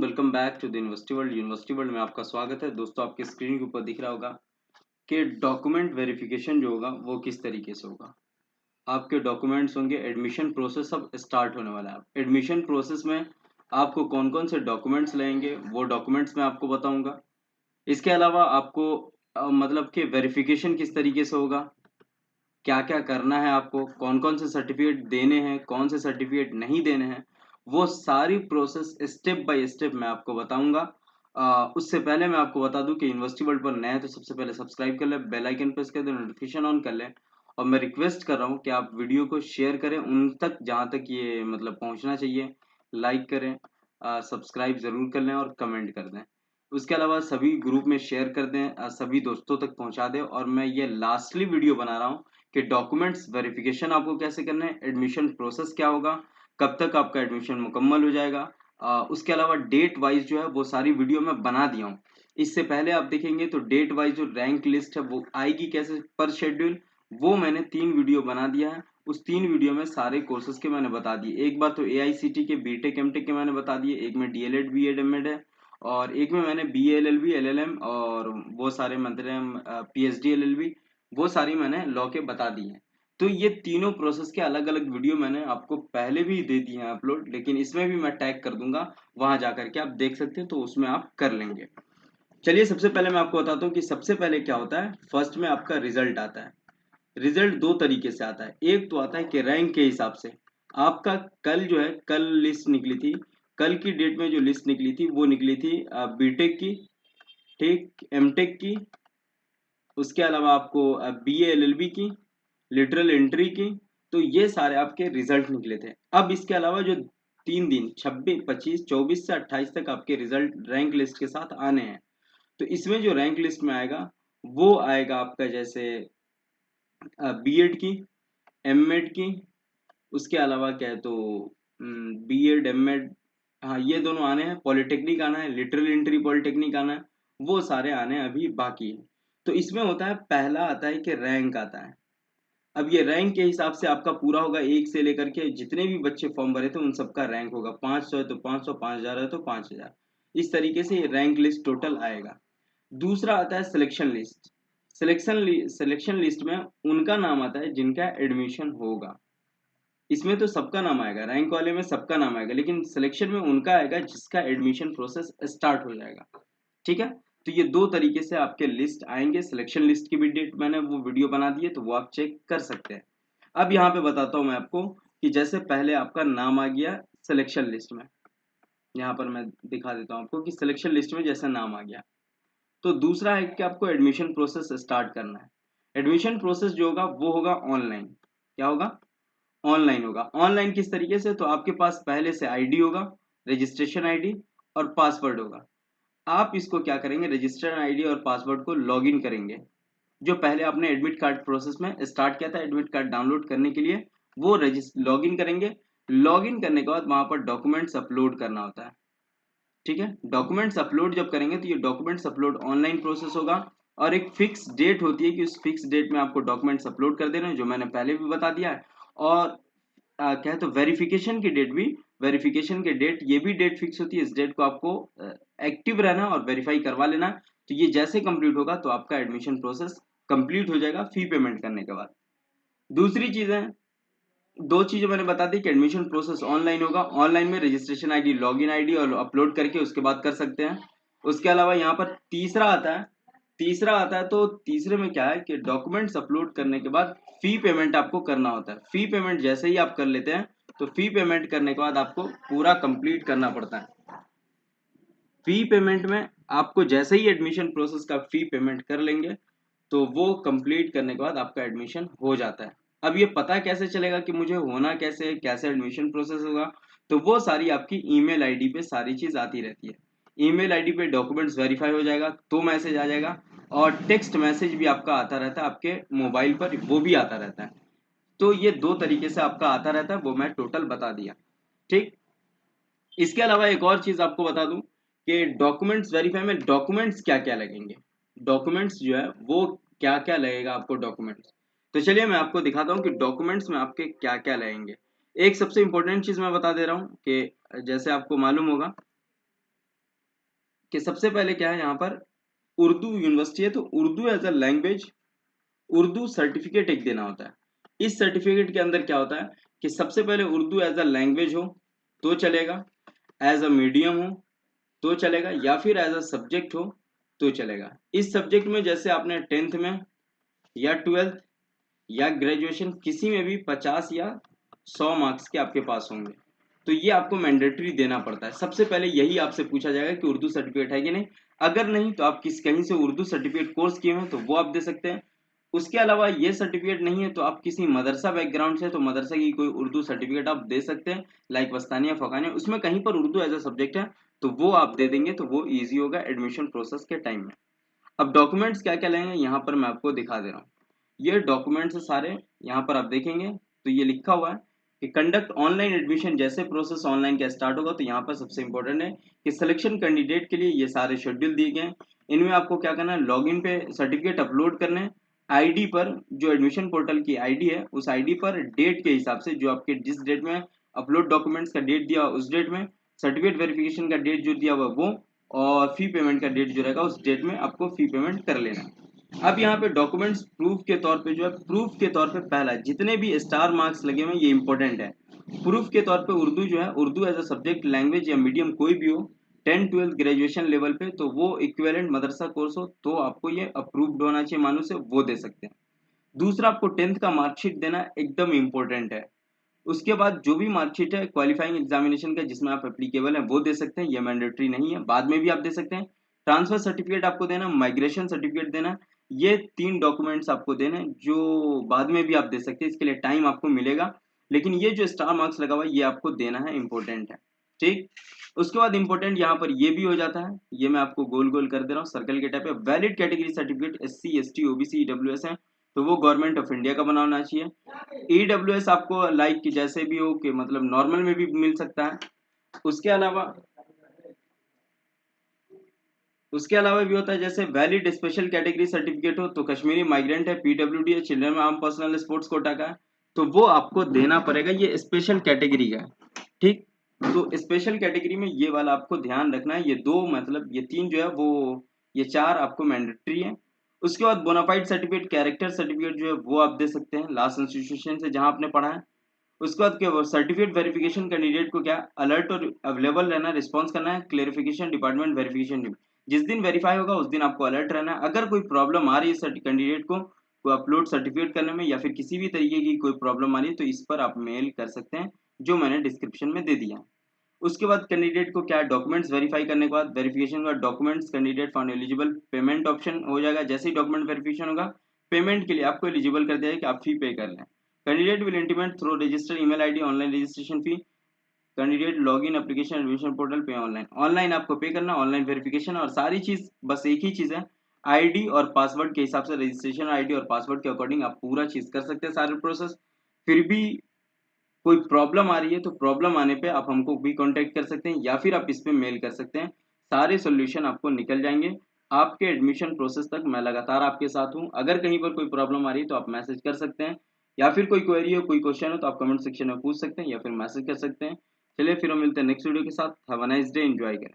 Welcome back to the university world. University world में आपका स्वागत है। दोस्तों, आपके स्क्रीन के ऊपर दिख रहा होगा कि डॉक्यूमेंट वेरिफिकेशन जो होगा वो किस तरीके से होगा। आपके डॉक्यूमेंट्स होंगे, एडमिशन प्रोसेस अब स्टार्ट होने वाला है। एडमिशन प्रोसेस में आपको कौन कौन से डॉक्यूमेंट्स लगेंगे वो डॉक्यूमेंट्स मैं आपको बताऊंगा। इसके अलावा आपको मतलब कि वेरिफिकेशन किस तरीके से होगा, क्या क्या करना है, आपको कौन कौन से सर्टिफिकेट देने हैं, कौन से सर्टिफिकेट नहीं देने हैं, वो सारी प्रोसेस स्टेप बाय स्टेप मैं आपको बताऊंगा। उससे पहले मैं आपको बता दूं कि यूनिवर्सिटी वर्ल्ड पर नए हैं तो सबसे पहले सब्सक्राइब कर लें, बेल आइकन प्रेस कर दें, नोटिफिकेशन ऑन कर लें। और मैं रिक्वेस्ट कर रहा हूं कि आप वीडियो को शेयर करें उन तक जहां तक ये मतलब पहुंचना चाहिए। लाइक करें, सब्सक्राइब जरूर कर लें और कमेंट कर दें। उसके अलावा सभी ग्रुप में शेयर कर दें, सभी दोस्तों तक पहुंचा दें। और मैं ये लास्टली वीडियो बना रहा हूँ कि डॉक्यूमेंट्स वेरिफिकेशन आपको कैसे करना है, एडमिशन प्रोसेस क्या होगा, कब तक आपका एडमिशन मुकम्मल हो जाएगा। उसके अलावा डेट वाइज जो है वो सारी वीडियो मैं बना दिया हूँ। इससे पहले आप देखेंगे तो डेट वाइज जो रैंक लिस्ट है वो आएगी कैसे पर शेड्यूल, वो मैंने 3 वीडियो बना दिया है। उस 3 वीडियो में सारे कोर्सेज के मैंने बता दिए। एक बार तो AICT के बीटेक एमटेक के मैंने बता दिए, एक में DLED BEd एमएड है, और एक में मैंने BA LLB LLM और वो सारे मतलब PhD LLB वो सारी मैंने लॉ के बता दी हैं। तो ये तीनों प्रोसेस के अलग अलग वीडियो मैंने आपको पहले भी दे दी हैं अपलोड, लेकिन इसमें भी मैं टैग कर दूंगा, वहां जाकर के आप देख सकते हैं, तो उसमें आप कर लेंगे। चलिए, सबसे पहले मैं आपको बताता हूँ कि सबसे पहले क्या होता है। फर्स्ट में आपका रिजल्ट आता है। रिजल्ट दो तरीके से आता है। एक तो आता है कि रैंक के हिसाब से आपका कल जो है, कल लिस्ट निकली थी, कल की डेट में जो लिस्ट निकली थी वो निकली थी बीटेक की, ठीक, एमटेक की, उसके अलावा आपको BA LLB की, लिटरल एंट्री की। तो ये सारे आपके रिजल्ट निकले थे। अब इसके अलावा जो 3 दिन 26 25 24 से 28 तक आपके रिजल्ट रैंक लिस्ट के साथ आने हैं। तो इसमें जो रैंक लिस्ट में आएगा वो आएगा आपका जैसे बीएड की, एमएड की, उसके अलावा क्या है तो बीएड एमएड, हाँ ये दोनों आने हैं। पॉलिटेक्निक आना है, लिटरल एंट्री पॉलिटेक्निक आना है, वो सारे आने अभी बाकी है। तो इसमें होता है, पहला आता है कि रैंक आता है। अब ये रैंक के हिसाब से आपका पूरा होगा, एक से लेकर के जितने भी बच्चे फॉर्म भरे थे उन सबका रैंक होगा। 500 है तो 500, 5000 है तो 5000। इस तरीके से ये रैंक लिस्ट टोटल आएगा। दूसरा आता है सिलेक्शन लिस्ट। सिलेक्शन लिस्ट में उनका नाम आता है जिनका एडमिशन होगा। इसमें तो सबका नाम आएगा, रैंक वाले में सबका नाम आएगा, लेकिन सिलेक्शन में उनका आएगा जिसका एडमिशन प्रोसेस स्टार्ट हो जाएगा। ठीक है। तो ये दो तरीके से आपके लिस्ट आएंगे। सिलेक्शन लिस्ट की भी डेट मैंने वो वीडियो बना दी है, तो वो आप चेक कर सकते हैं। अब यहाँ पे बताता हूँ मैं आपको कि जैसे पहले आपका नाम आ गया सिलेक्शन लिस्ट में, यहाँ पर मैं दिखा देता हूँ आपको कि सिलेक्शन लिस्ट में जैसे नाम आ गया, तो दूसरा है कि आपको एडमिशन प्रोसेस स्टार्ट करना है। एडमिशन प्रोसेस जो होगा वो होगा ऑनलाइन। क्या होगा? ऑनलाइन होगा। ऑनलाइन किस तरीके से? तो आपके पास पहले से आईडी होगा, रजिस्ट्रेशन आईडी और पासवर्ड होगा। आप इसको क्या करेंगे, रजिस्टर्ड आईडी और पासवर्ड को लॉगिन करेंगे। जो पहले आपने एडमिट कार्ड प्रोसेस में स्टार्ट किया था, एडमिट कार्ड डाउनलोड करने के लिए, वो लॉगिन करेंगे। लॉगिन करने के बाद वहां पर डॉक्यूमेंट्स अपलोड करना होता है। ठीक है। डॉक्यूमेंट्स अपलोड जब करेंगे तो ये डॉक्यूमेंट्स अपलोड ऑनलाइन प्रोसेस होगा, और एक फिक्स डेट होती है कि उस फिक्स डेट में आपको डॉक्यूमेंट्स अपलोड कर देना है, जो मैंने पहले भी बता दिया है। और क्या है तो वेरिफिकेशन की डेट भी, वेरिफिकेशन के डेट ये भी डेट फिक्स होती है। इस डेट को आपको एक्टिव रहना और वेरीफाई करवा लेना। तो ये जैसे कंप्लीट होगा तो आपका एडमिशन प्रोसेस कंप्लीट हो जाएगा फी पेमेंट करने के बाद। दूसरी चीज है, दो चीजें मैंने बता दी कि एडमिशन प्रोसेस ऑनलाइन होगा। ऑनलाइन में रजिस्ट्रेशन आईडी, लॉगिन आईडी और अपलोड करके उसके बाद कर सकते हैं। उसके अलावा यहाँ पर तीसरा आता है। तीसरा आता है तो तीसरे में क्या है कि डॉक्यूमेंट्स अपलोड करने के बाद फी पेमेंट आपको करना होता है। फी पेमेंट जैसे ही आप कर लेते हैं तो फी पेमेंट करने के बाद आपको पूरा कंप्लीट करना पड़ता है। फी पेमेंट में आपको जैसे ही एडमिशन प्रोसेस का फी पेमेंट कर लेंगे तो वो कंप्लीट करने के बाद आपका एडमिशन हो जाता है। अब ये पता कैसे चलेगा कि मुझे होना कैसे है, कैसे एडमिशन प्रोसेस होगा? तो वो सारी आपकी ईमेल आईडी पे सारी चीज आती रहती है। ईमेल आईडी पे डॉक्यूमेंट्स वेरीफाई हो जाएगा तो मैसेज आ जाएगा, और टेक्स्ट मैसेज भी आपका आता रहता है आपके मोबाइल पर, वो भी आता रहता है। तो ये दो तरीके से आपका आता रहता है, वो मैं टोटल बता दिया। ठीक। इसके अलावा एक और चीज आपको बता दूं कि डॉक्यूमेंट्स वेरीफाई में डॉक्यूमेंट्स क्या क्या लगेंगे। डॉक्यूमेंट्स जो है वो क्या क्या लगेगा आपको डॉक्यूमेंट्स। तो चलिए मैं आपको दिखाता हूँ कि डॉक्यूमेंट्स में आपके क्या क्या लगेंगे। एक सबसे इंपॉर्टेंट चीज मैं बता दे रहा हूँ कि जैसे आपको मालूम होगा कि सबसे पहले क्या है यहाँ पर, उर्दू यूनिवर्सिटी है तो Urdu as a language, Urdu certificate एक देना होता है। इस सर्टिफिकेट के अंदर क्या होता है कि सबसे पहले उर्दू एज अ लैंग्वेज हो तो चलेगा, एज अ मीडियम हो तो चलेगा, या फिर एज अ सब्जेक्ट हो तो चलेगा। इस सब्जेक्ट में जैसे आपने 10th में या 12th या ग्रेजुएशन किसी में भी 50 या 100 मार्क्स के आपके पास होंगे, तो ये आपको मैंडेटरी देना पड़ता है। सबसे पहले यही आपसे पूछा जाएगा कि उर्दू सर्टिफिकेट है कि नहीं। अगर नहीं तो आप कहीं से उर्दू सर्टिफिकेट कोर्स किए हैं तो वो आप दे सकते हैं। उसके अलावा ये सर्टिफिकेट नहीं है तो आप किसी मदरसा बैकग्राउंड से तो मदरसा की कोई उर्दू सर्टिफिकेट आप दे सकते हैं, लाइक वस्तानिया फ़गानिया, उसमें कहीं पर उर्दू एज अ सब्जेक्ट है तो वो आप दे देंगे, तो वो ईजी होगा एडमिशन प्रोसेस के टाइम में। अब डॉक्यूमेंट्स क्या क्या लगेंगे यहाँ पर मैं आपको दिखा दे रहा हूँ। ये डॉक्यूमेंट्स सारे यहाँ पर आप देखेंगे तो ये लिखा हुआ है कि कंडक्ट ऑनलाइन एडमिशन, जैसे प्रोसेस ऑनलाइन का स्टार्ट होगा तो यहाँ पर सबसे इंपॉर्टेंट है कि सिलेक्शन कैंडिडेट के लिए ये सारे शेड्यूल दिए गए हैं। इनमें आपको क्या करना है, लॉगिन पे सर्टिफिकेट अपलोड करने हैं, आईडी पर, जो एडमिशन पोर्टल की आईडी है उस आईडी पर डेट के हिसाब से, जो आपके जिस डेट में अपलोड डॉक्यूमेंट्स का डेट दिया उस डेट में, सर्टिफिकेट वेरिफिकेशन का डेट जो दिया हुआ वो, और फी पेमेंट का डेट जो रहेगा उस डेट में आपको फी पेमेंट कर लेना है। अब यहाँ पे डॉक्यूमेंट्स प्रूफ के तौर पे जो है, प्रूफ के तौर पे पहला जितने भी स्टार मार्क्स लगे हुए हैं ये इंपॉर्टेंट है। प्रूफ के तौर पे उर्दू जो है, Urdu as a subject language या मीडियम कोई भी हो, 10th 12th ग्रेजुएशन लेवल पे, तो वो इक्विवेलेंट मदरसा कोर्स हो तो आपको ये अप्रूव्ड होना चाहिए मानू से, वो दे सकते हैं। दूसरा, आपको 10th का मार्कशीट देना एकदम इंपॉर्टेंट है। उसके बाद जो भी मार्कशीट है क्वालिफाइंग एग्जामिनेशन का जिसमें आप एप्लीकेबल है वो दे सकते हैं, ये मैंडेटरी नहीं है, बाद में भी आप दे सकते हैं। ट्रांसफर सर्टिफिकेट आपको देना, माइग्रेशन सर्टिफिकेट देना, ये 3 डॉक्यूमेंट्स आपको देने हैं, जो बाद में भी आप दे सकते हैं, इसके लिए टाइम आपको मिलेगा। लेकिन ये जो स्टार मार्क्स लगा हुआ है ये आपको देना है, इंपॉर्टेंट है। ठीक, उसके बाद इंपॉर्टेंट यहाँ पर ये भी हो जाता है, ये मैं आपको गोल गोल कर दे रहा हूँ सर्कल के टाइप पे, valid category certificate SC ST OBC EWS है तो वो गवर्नमेंट ऑफ इंडिया का बना होना चाहिए। EWS आपको लाइक कि जैसे भी हो कि मतलब नॉर्मल में भी मिल सकता है। उसके अलावा उसके अलावा भी होता है, जैसे वैलिड स्पेशल कैटेगरी सर्टिफिकेट हो तो कश्मीरी माइग्रेंट है, PWD है, children arm personal sports quota का है, तो वो आपको देना पड़ेगा, ये स्पेशल कैटेगरी का है। ठीक, तो स्पेशल कैटेगरी में ये वाला आपको ध्यान रखना है, ये दो मतलब ये तीन जो है वो, ये चार आपको मैंडेटरी है। उसके बाद बोनाफाइड सर्टिफिकेट, कैरेक्टर सर्टिफिकेट जो है वो आप दे सकते हैं लास्ट इंस्टीट्यूशन से जहां आपने पढ़ा है। उसके बाद क्या, सर्टिफिकेट वेरिफिकेशन कैंडिडेट को क्या अलर्ट और अवेलेबल रहना, रिस्पॉन्स करना है क्लेरिफिकेशन डिपार्टमेंट वेरिफिकेशन टीम, जिस दिन वेरीफाई होगा उस दिन आपको अलर्ट रहना है। अगर कोई प्रॉब्लम आ रही है कैंडिडेट को अपलोड सर्टिफिकेट करने में या फिर किसी भी तरीके की कोई प्रॉब्लम आ रही है तो इस पर आप मेल कर सकते हैं, जो मैंने डिस्क्रिप्शन में दे दिया है। उसके बाद कैंडिडेट को क्या डॉक्यूमेंट्स वेरीफाई करने के बाद, वेरिफिकेशन का documents candidate found eligible, payment option हो जाएगा, जैसे ही डॉक्यूमेंट वेरिफिकेशन होगा पेमेंट के लिए आपको एलिजिबल कर दिया है कि आप फी पे कर लें। Candidate will intimate through register email ID online registration fee, candidate login application admission portal पे ऑनलाइन, ऑनलाइन आपको पे करना, ऑनलाइन वेरिफिकेशन, और सारी चीज बस एक ही चीज है, आईडी और पासवर्ड के हिसाब से, रजिस्ट्रेशन आईडी और पासवर्ड के अकॉर्डिंग आप पूरा चीज कर सकते हैं सारे प्रोसेस। फिर भी कोई प्रॉब्लम आ रही है तो प्रॉब्लम आने पे आप हमको भी कांटेक्ट कर सकते हैं या फिर आप इस पे मेल कर सकते हैं, सारे सॉल्यूशन आपको निकल जाएंगे। आपके एडमिशन प्रोसेस तक मैं लगातार आपके साथ हूँ, अगर कहीं पर कोई प्रॉब्लम आ रही है तो आप मैसेज कर सकते हैं, या फिर कोई क्वेरी हो कोई क्वेश्चन हो तो आप कमेंट सेक्शन में पूछ सकते हैं या फिर मैसेज कर सकते हैं। चलिए फिर हम मिलते हैं नेक्स्ट वीडियो के साथ। Have a nice day, enjoy करें।